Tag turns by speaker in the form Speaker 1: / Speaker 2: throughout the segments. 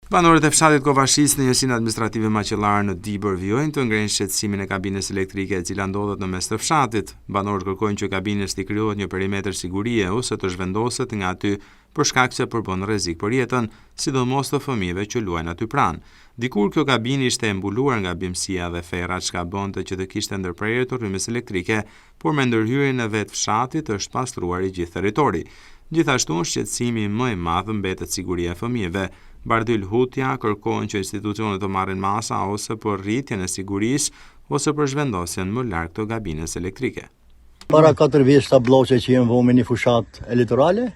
Speaker 1: Banorët e fshatit Kovashis në njësinë administrative Maqellar në Dibër vijojnë të ngrenë shqetësimin e kabinës elektrike e cila ndodhet në mes të fshatit. Banorët kërkojnë që kabinës t'i krijohet një perimetër sigurie ose të zhvendoset nga aty për shkak se përbën rrezik për jetën, sidomos të fëmijëve që luajnë aty pranë. Dikur kjo kabinë ishte mbuluar nga bimësia dhe ferrat, çka bënte që të kishte ndërprerje të rrymës elektrike, por me ndërhyrjen e vet fshatit është pastruar i gjithë territori. Gjithashtu, shqetësimi më i madh mbetet siguria e fëmijëve. Bardhyl Hutja kërkojnë që institucionet të marrin masa ose për rritjen e sigurisë ose për zhvendosjen më larg të kabinës elektrike.
Speaker 2: Para 4 vjeç ta bloqe që jenë vëmë një fushat elektorale,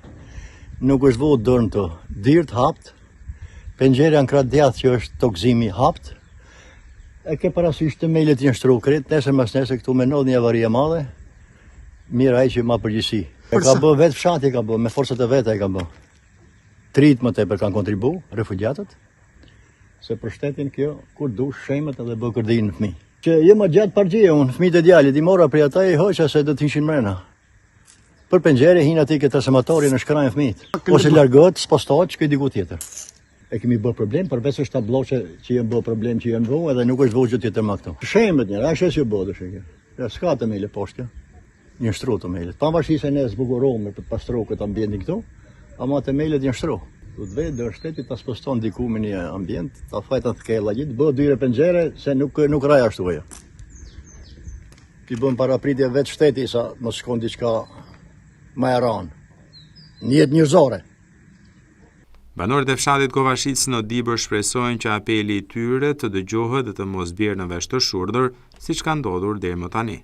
Speaker 2: nuk është vënë dërnë të dirt hapt, penxherja në krah djathtë që është tokëzimi hapt, e ke parasysh të melet një shtru kret, nesër mas nesër këtu me ndodh një avarie madhe, mirë ai që ma përgjithësi. E ka bë vetë fshati, ka bë, me forcat e veta e ka bë. Trit më tepër kanë kontribu, refugjatët, se për shtetin kjo, kur dush shemet edhe bë kërdin në fëmijë. Që jema gjatë pargjie, unë fëmijët e djalit, i mora prej ata i hoqa se do t'ishin mrena. Për penxhere hinë ati këtë transformatori në shkrajnë fëmijët. Ose largët, s'postohet që këj diku tjetër. E kemi bë problem, përveç është ta bloqe që jenë bë problem që jenë bë, edhe nuk është bë gjë tjetër ma këto. Shemet njëra, ashe që bë dëshë kjo. Ja, s'ka të mele poshtë, një shtru të mele. Pavarësisht se ne zbukurojmë për të pastruar këtë ambientin këtu, ama të melet një shtru. Du të vetë dërë shtetit ta sposton diku me një ambient, ta fajta të kella gjithë, bë dyre penxhere se nuk raja ashtu ajo. Ki bën parapritje vetë shteti sa mos shkon diçka më e ranë. Në jetë njerëzore.
Speaker 1: Banorët e fshatit Kovashis në Dibër shpresojnë që apeli i tyre të dëgjohet dhe të mos bjerë në vesh të shurdhër, siç ka ndodhur deri më tani.